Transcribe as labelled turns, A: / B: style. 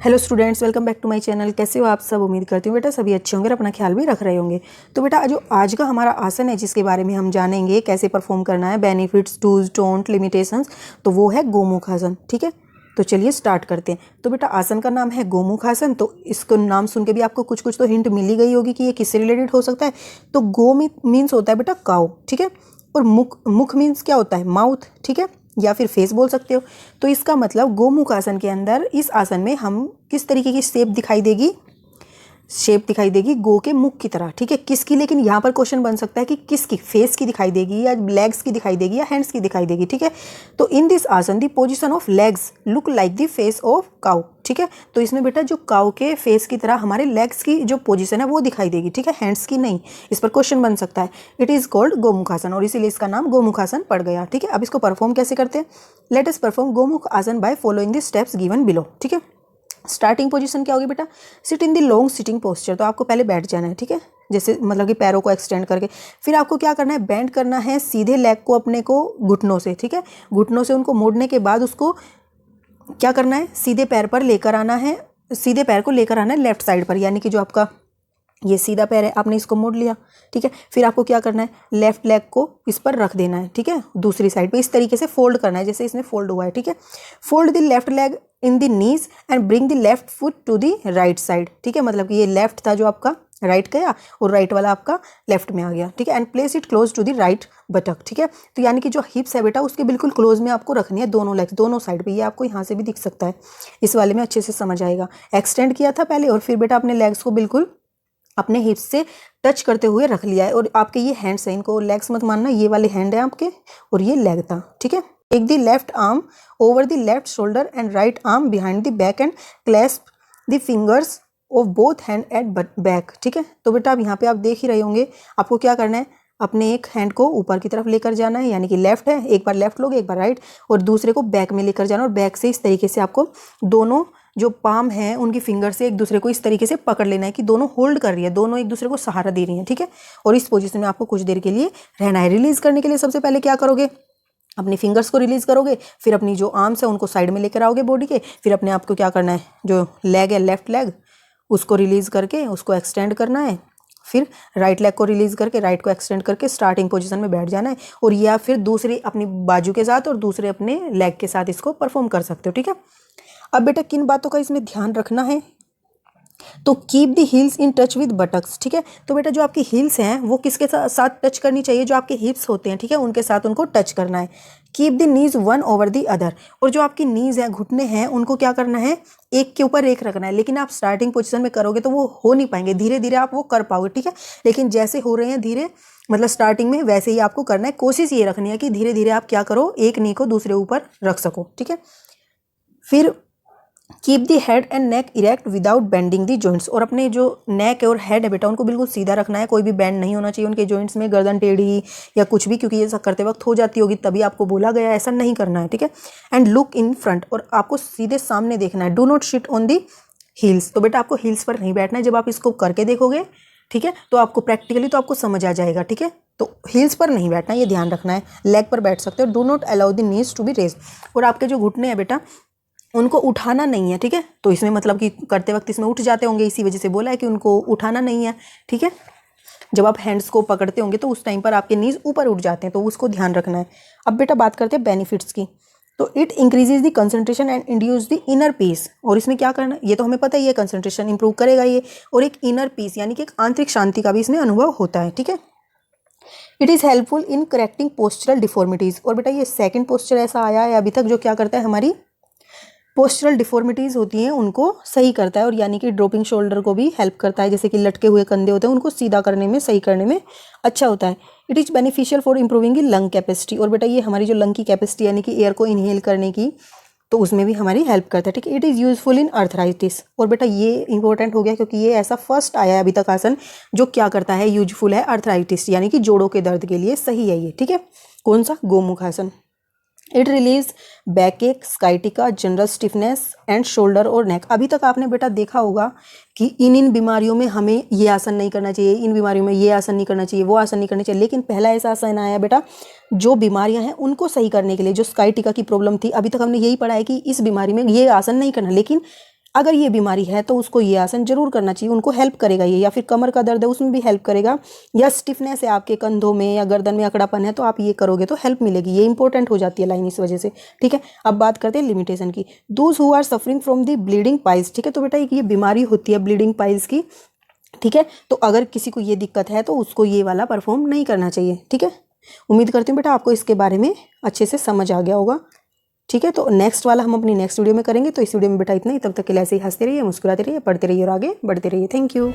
A: Hello students, welcome back to my channel. कैसे हो आप सब? उम्मीद करती हूँ बेटा सभी अच्छे होंगे और अपना ख्याल भी रख रहे होंगे। तो बेटा जो आज का हमारा आसन है जिसके बारे में हम जानेंगे कैसे परफॉर्म करना है, बेनिफिट्स, डूज, डोंट, लिमिटेशंस, तो वो है गोमुख आसन। ठीक है, तो चलिए स्टार्ट करते हैं। तो बेटा आसन का नाम है गोमुख आसन। तो इसको नाम सुन के भी आपको कुछ कुछ तो हिंट मिल ही गई होगी कि ये किससे रिलेटेड हो सकता है। तो गो मीन्स होता है बेटा काउ, ठीक है, और मुख मीन्स क्या होता है? माउथ, ठीक है, या फिर फेस बोल सकते हो। तो इसका मतलब गोमुख आसन के अंदर इस आसन में हम किस तरीके की शेप दिखाई देगी गो के मुख की तरह, ठीक है। किसकी? लेकिन यहाँ पर क्वेश्चन बन सकता है कि किसकी? फेस की दिखाई देगी या लेग्स की दिखाई देगी या हैंड्स की दिखाई देगी, ठीक है। तो इन दिस आसन the position of legs look like the face of cow, ठीक है। तो इसमें बेटा जो काउ के फेस की तरह हमारे लेग्स की जो पोजीशन है वो दिखाई देगी, ठीक है, हैंड्स की नहीं। इस पर क्वेश्चन बन सकता है। इट इज कॉल्ड गोमुख आसन और इसीलिए इसका नाम गोमुख आसन पड़ गया, ठीक है। अब इसको परफॉर्म कैसे करते हैं? लेट अस परफॉर्म गोमुख आसन by following the steps given below, ठीक है। स्टार्टिंग पोजीशन क्या होगी बेटा? Sit in the long sitting posture. तो आपको पहले बैठ जाना है, ठीक है, जैसे मतलब कि पैरों को एक्सटेंड करके। फिर आपको क्या करना है? बेंड करना है सीधे लेग को अपने को घुटनों से, ठीक है। घुटनों से उनको मोड़ने के बाद उसको क्या करना है? सीधे पैर पर लेकर आना है, सीधे पैर को लेकर आना है लेफ्ट साइड पर, यानी कि जो आपका ये सीधा पैर है आपने इसको मोड़ लिया, ठीक है। फिर आपको क्या करना है? लेफ्ट लेग को इस पर रख देना है, ठीक है, दूसरी साइड पे इस तरीके से फोल्ड करना है जैसे इसमें फोल्ड हुआ है, ठीक है। Fold the left leg in the knees and bring the left foot to the right side, ठीक है। मतलब कि ये लेफ्ट था जो आपका राइट गया और राइट वाला आपका लेफ्ट में आ गया, ठीक है। And place it close to the right buttock, ठीक है। तो यानी कि जो हिप्स है बेटा उसके बिल्कुल क्लोज में आपको रखनी है दोनों लेग्स, दोनों साइड पे। ये आपको यहाँ से भी दिख सकता है, इस वाले में अच्छे से समझ आएगा। एक्सटेंड किया था पहले और फिर बेटा अपने लेग्स को बिल्कुल अपने हिप्स से टच करते हुए रख लिया है। और आपके ये हैंड्स हैं, इनको लेग्स मत मानना, ये वाले हैंड है आपके और ये लेग था, ठीक है। Take the left arm over the left shoulder and right arm behind the back and clasp the fingers of both hand at back, ठीक है। तो बेटा अब यहाँ पे आप देख ही रहे होंगे, आपको क्या करना है? अपने एक हैंड को ऊपर की तरफ लेकर जाना है, यानी कि लेफ्ट है, एक बार लेफ्ट लोगे एक बार राइट, और दूसरे को बैक में लेकर जाना और बैक से इस तरीके से आपको दोनों जो पाम है उनकी फिंगर से एक दूसरे को इस तरीके से पकड़ लेना है कि दोनों होल्ड कर रही है, दोनों एक दूसरे को सहारा दे रही हैं, ठीक है। और इस पोजीशन में आपको कुछ देर के लिए रहना है। रिलीज करने के लिए सबसे पहले क्या करोगे? अपनी फिंगर्स को रिलीज करोगे, फिर अपनी जो आर्म्स है उनको साइड में लेकर आओगे बॉडी के, फिर अपने आप को क्या करना है? जो लेग है लेफ्ट लेग उसको रिलीज करके उसको एक्सटेंड करना है, फिर राइट लेग को रिलीज करके राइट को एक्सटेंड करके स्टार्टिंग पोजीशन में बैठ जाना है। और या फिर दूसरी अपनी बाजू के साथ और दूसरे अपने लेग के साथ इसको परफॉर्म कर सकते हो, ठीक है। अब बेटा किन बातों का इसमें ध्यान रखना है? तो keep the heels in touch with buttocks, ठीक है। तो बेटा जो आपकी हील्स हैं वो किसके साथ टच करनी चाहिए? जो आपके हिप्स होते हैं, ठीक है, उनके साथ उनको टच करना है। Keep the knees one over the other. और जो आपकी नीज है, घुटने हैं, उनको क्या करना है? एक के ऊपर एक रखना है। लेकिन आप स्टार्टिंग पोजीशन में करोगे तो वो हो नहीं पाएंगे, धीरे धीरे आप वो कर पाओगे, ठीक है। लेकिन जैसे हो रहे हैं धीरे, मतलब स्टार्टिंग में वैसे ही आपको करना है। कोशिश ये रखनी है कि धीरे धीरे आप क्या करो, एक नी को दूसरे ऊपर रख सको, ठीक है। फिर keep the head and neck erect without bending the joints. और अपने जो नेक और हेड है बेटा उनको बिल्कुल सीधा रखना है, कोई भी बेंड नहीं होना चाहिए उनके जॉइंट्स में, गर्दन टेढ़ी या कुछ भी, क्योंकि ये सब करते वक्त हो जाती होगी तभी आपको बोला गया, ऐसा नहीं करना है, ठीक है। एंड लुक इन फ्रंट, और आपको सीधे सामने देखना है। Do not sit on the heels. तो बेटा आपको हील्स पर नहीं बैठना है। जब आप इसको करके देखोगे, ठीक है, तो आपको प्रैक्टिकली तो आपको समझ आ जाएगा, ठीक है। तो हील्स पर नहीं बैठना, ये ध्यान रखना है। लेग पर बैठ सकते हो। Do not allow the knees to be raise. और आपके जो घुटने हैं बेटा उनको उठाना नहीं है, ठीक है। तो इसमें मतलब कि करते वक्त इसमें उठ जाते होंगे, इसी वजह से बोला है कि उनको उठाना नहीं है, ठीक है। जब आप हैंड्स को पकड़ते होंगे तो उस टाइम पर आपके नीज ऊपर उठ जाते हैं, तो उसको ध्यान रखना है। अब बेटा बात करते हैं बेनिफिट्स की। तो it increases the concentration and induce the inner peace. और इसमें क्या करना है? ये तो हमें पता ही है, कंसंट्रेशन इंप्रूव करेगा ये, और एक इनर पीस यानी कि एक आंतरिक शांति का भी इसमें अनुभव होता है, ठीक है। It is helpful in correcting postural deformities. और बेटा ये सेकंड पोस्चर ऐसा आया है अभी तक जो क्या करता है, हमारी पोस्चरल डिफॉर्मिटीज़ होती हैं उनको सही करता है। और यानी कि ड्रॉपिंग शोल्डर को भी हेल्प करता है, जैसे कि लटके हुए कंधे होते हैं उनको सीधा करने में, सही करने में अच्छा होता है। It is beneficial for improving the lung capacity. और बेटा ये हमारी जो लंग की कैपेसिटी यानी कि एयर को इनहेल करने की, तो उसमें भी हमारी हेल्प करता है, ठीक है। It is useful in arthritis. और बेटा ये इंपॉर्टेंट हो गया क्योंकि ये ऐसा फर्स्ट आया है अभी तक आसन जो क्या करता है, यूजफुल है अर्थराइटिस यानी कि जोड़ों के दर्द के लिए सही है ये, ठीक है। कौन सा? गोमुख आसन। इट रिलीज बैक एक, स्काइटिका, जनरल स्टिफनेस एंड शोल्डर और नेक। अभी तक आपने बेटा देखा होगा कि इन बीमारियों में हमें ये आसन नहीं करना चाहिए, इन बीमारियों में ये आसन नहीं करना चाहिए, वो आसन नहीं करना चाहिए। लेकिन पहला ऐसा आसन आया बेटा जो बीमारियां हैं उनको सही करने के लिए। जो स्काइटिका की प्रॉब्लम थी, अभी तक हमने यही पढ़ा है कि इस बीमारी में ये आसन नहीं करना, लेकिन अगर ये बीमारी है तो उसको ये आसन जरूर करना चाहिए, उनको हेल्प करेगा ये। या फिर कमर का दर्द है उसमें भी हेल्प करेगा, या स्टिफनेस है आपके कंधों में या गर्दन में अकड़ापन है तो आप ये करोगे तो हेल्प मिलेगी। ये इंपॉर्टेंट हो जाती है लाइन इस वजह से, ठीक है। अब बात करते हैं लिमिटेशन की। Those who are suffering from the bleeding piles, ठीक है। तो बेटा एक ये बीमारी होती है ब्लीडिंग पाइल्स की, ठीक है। तो अगर किसी को ये दिक्कत है तो उसको ये वाला परफॉर्म नहीं करना चाहिए, ठीक है। उम्मीद करती हूँ बेटा आपको इसके बारे में अच्छे से समझ आ गया होगा, ठीक है। तो नेक्स्ट वाला हम अपनी नेक्स्ट वीडियो में करेंगे। तो इस वीडियो में बेटा इतना ही, तब तक के लिए ऐसे ही हंसते रहिए, मुस्कुराते रहिए, पढ़ते रहिए और आगे बढ़ते रहिए। Thank you.